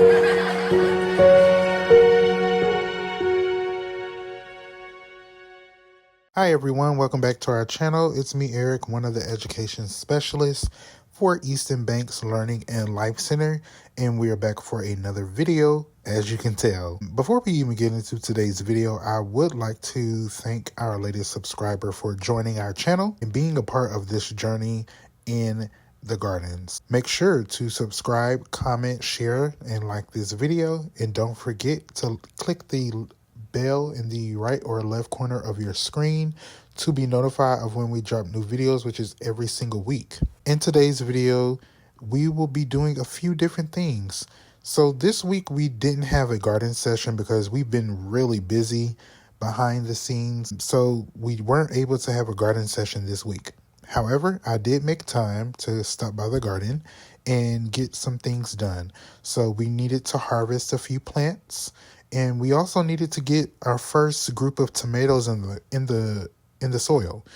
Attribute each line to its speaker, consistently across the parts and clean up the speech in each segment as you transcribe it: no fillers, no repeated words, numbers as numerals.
Speaker 1: Hi everyone, welcome back to our channel. It's me, Eric, one of the education specialists for Easton Bank's Learning and Life Center, and we are back for another video, as you can tell. Before we even get into today's video, I would like to thank our latest subscriber for joining our channel and being a part of this journey in the gardens. Make sure to subscribe, comment, share, and like this video, and don't forget to click the bell in the right or left corner of your screen to be notified of when we drop new videos, which is every single week. In today's video, we will be doing a few different things. So this week we didn't have a garden session because we've been really busy behind the scenes, so we weren't able to have a garden session this week. However, I did make time to stop by the garden and get some things done. So we needed to harvest a few plants, and we also needed to get our first group of tomatoes in the soil.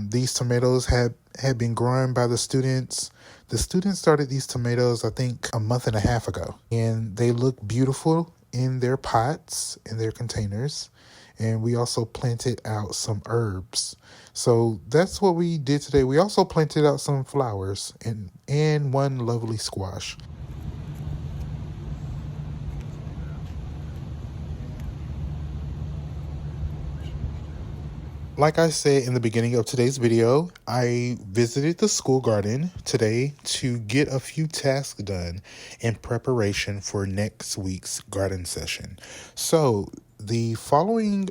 Speaker 1: These tomatoes had been growing by the students. The students started these tomatoes, I think, a month and a half ago, and they look beautiful in their pots, in their containers. And we also planted out some herbs. So that's what we did today. We also planted out some flowers and one lovely squash. Like I said in the beginning of today's video, I visited the school garden today to get a few tasks done in preparation for next week's garden session. So the following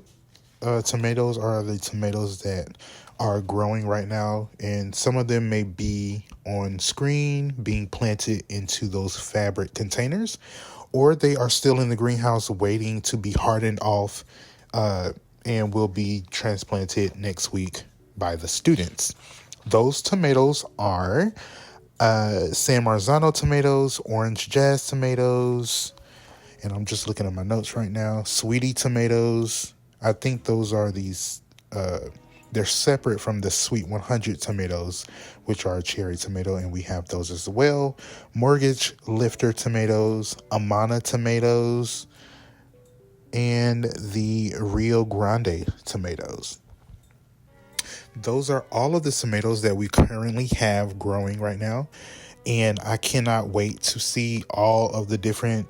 Speaker 1: tomatoes are the tomatoes that are growing right now, and some of them may be on screen being planted into those fabric containers, or they are still in the greenhouse waiting to be hardened off and will be transplanted next week by the students. Those tomatoes are San Marzano tomatoes, orange jazz tomatoes, and I'm just looking at my notes right now, sweetie tomatoes. I think those are these, they're separate from the Sweet 100 tomatoes, which are a cherry tomato, and we have those as well. Mortgage Lifter tomatoes, Amana tomatoes, and the Rio Grande tomatoes. Those are all of the tomatoes that we currently have growing right now, and I cannot wait to see all of the different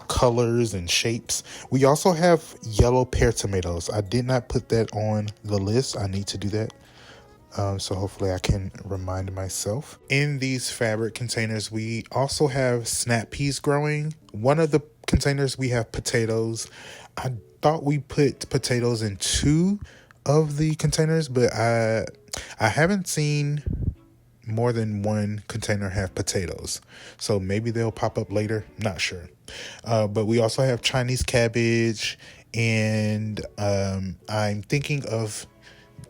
Speaker 1: colors and shapes. We also have yellow pear tomatoes. I did not put that on the list. I need to do that. So hopefully I can remind myself. In these fabric containers, we also have snap peas growing. One of the containers we have potatoes. I thought we put potatoes in two of the containers, but I haven't seen more than one container have potatoes. So maybe they'll pop up later. Not sure. But we also have Chinese cabbage, and I'm thinking of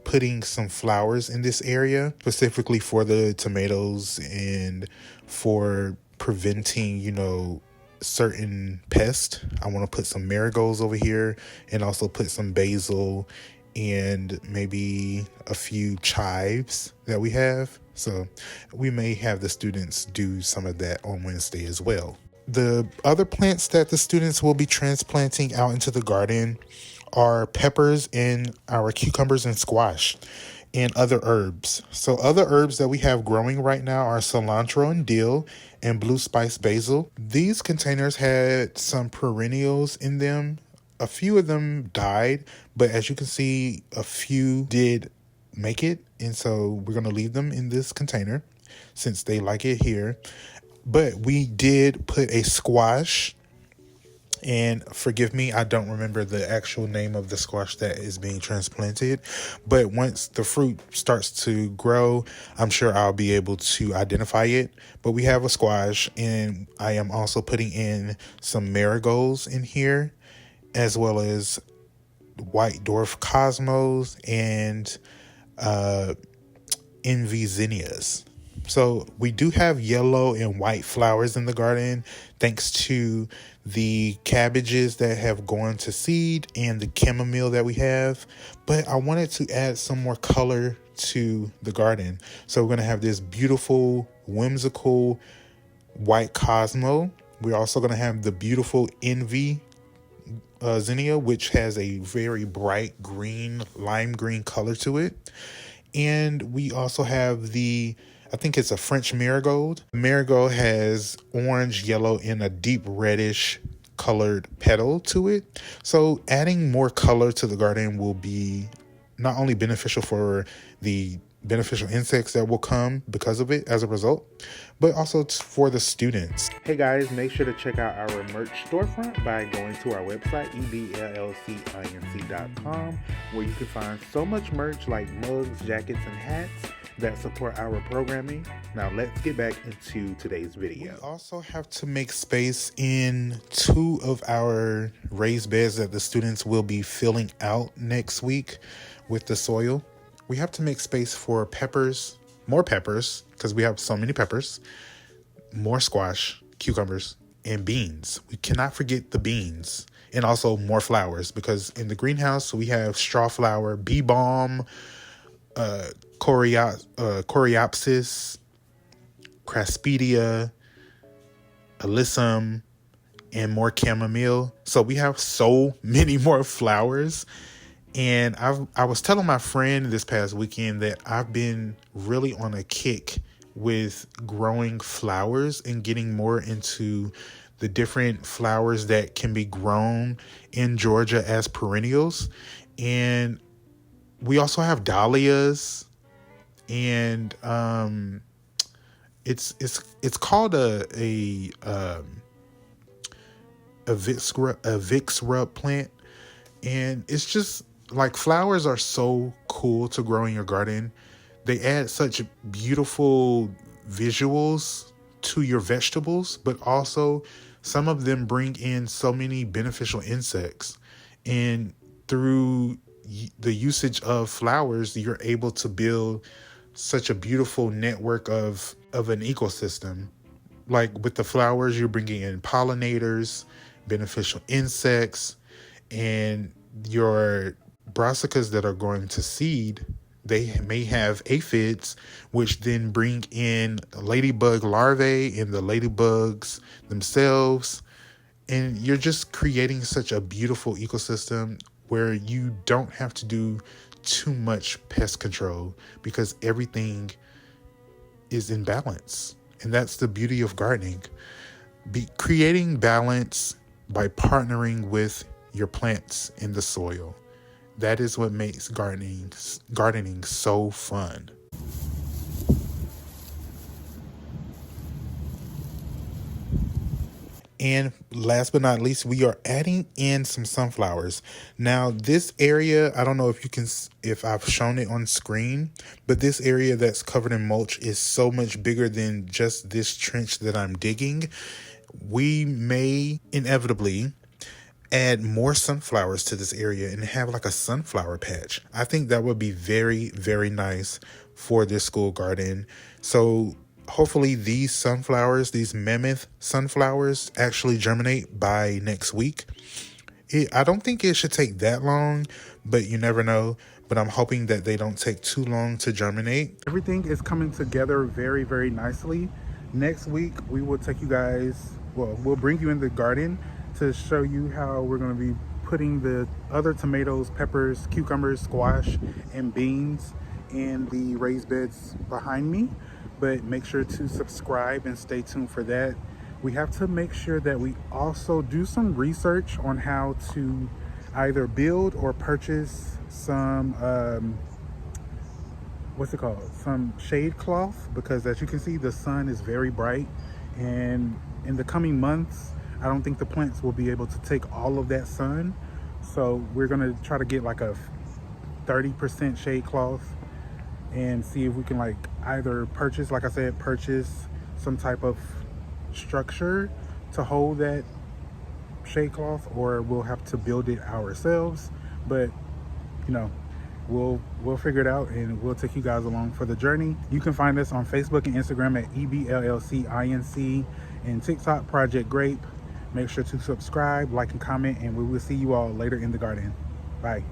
Speaker 1: putting some flowers in this area specifically for the tomatoes and for preventing, certain pests. I want to put some marigolds over here and also put some basil and maybe a few chives that we have. So we may have the students do some of that on Wednesday as well. The other plants that the students will be transplanting out into the garden are peppers and our cucumbers and squash and other herbs. So other herbs that we have growing right now are cilantro and dill and blue spice basil. These containers had some perennials in them. A few of them died, but as you can see, a few did make it. And so we're going to leave them in this container since they like it here. But we did put a squash, and forgive me, I don't remember the actual name of the squash that is being transplanted. But once the fruit starts to grow, I'm sure I'll be able to identify it. But we have a squash, and I am also putting in some marigolds in here, as well as white dwarf cosmos and envy zinnias. So we do have yellow and white flowers in the garden thanks to the cabbages that have gone to seed and the chamomile that we have. But I wanted to add some more color to the garden. So we're going to have this beautiful, whimsical white cosmo We're also going to have the beautiful Envy zinnia, which has a very bright green, lime green color to it. And we also have I think it's a French marigold. Marigold has orange, yellow, and a deep reddish colored petal to it. So adding more color to the garden will be not only beneficial for the beneficial insects that will come because of it as a result, but also for the students. Hey guys, make sure to check out our merch storefront by going to our website, eblcinc.com, where you can find so much merch like mugs, jackets, and hats that support our programming. Now let's get back into today's video. We also have to make space in 2 of our raised beds that the students will be filling out next week with the soil. We have to make space for peppers, more peppers, because we have so many peppers, more squash, cucumbers, and beans. We cannot forget the beans, and also more flowers, because in the greenhouse we have straw flower, bee balm, coreopsis, craspedia, alyssum, and more chamomile. So we have so many more flowers. And I was telling my friend this past weekend that I've been really on a kick with growing flowers and getting more into the different flowers that can be grown in Georgia as perennials. And we also have dahlias, and it's called a vix rub plant, and it's just like, flowers are so cool to grow in your garden. They add such beautiful visuals to your vegetables, but also some of them bring in so many beneficial insects. And through the usage of flowers, you're able to build such a beautiful network of an ecosystem. Like with the flowers, you're bringing in pollinators, beneficial insects, and your brassicas that are going to seed, they may have aphids, which then bring in ladybug larvae and the ladybugs themselves. And you're just creating such a beautiful ecosystem where you don't have to do too much pest control, because everything is in balance. And that's the beauty of gardening. Creating balance by partnering with your plants in the soil. That is what makes gardening so fun. And last but not least, we are adding in some sunflowers. Now, this area, I don't know if I've shown it on screen, but this area that's covered in mulch is so much bigger than just this trench that I'm digging. We may inevitably add more sunflowers to this area and have like a sunflower patch. I think that would be very, very nice for this school garden. So hopefully these sunflowers, these mammoth sunflowers, actually germinate by next week. I don't think it should take that long, but you never know. But I'm hoping that they don't take too long to germinate. Everything is coming together very, very nicely. Next week, we will take you guys, we'll bring you in the garden to show you how we're going to be putting the other tomatoes, peppers, cucumbers, squash, and beans in the raised beds behind me. But make sure to subscribe and stay tuned for that. We have to make sure that we also do some research on how to either build or purchase some some shade cloth, because as you can see, the sun is very bright, and in the coming months I don't think the plants will be able to take all of that sun. So we're gonna try to get like a 30% shade cloth and see if we can either purchase, like I said, purchase some type of structure to hold that shade cloth, or we'll have to build it ourselves. But we'll figure it out, and we'll take you guys along for the journey. You can find us on Facebook and Instagram at EBLLCINC, and TikTok Project Grape. Make sure to subscribe, like, and comment, and we will see you all later in the garden. Bye.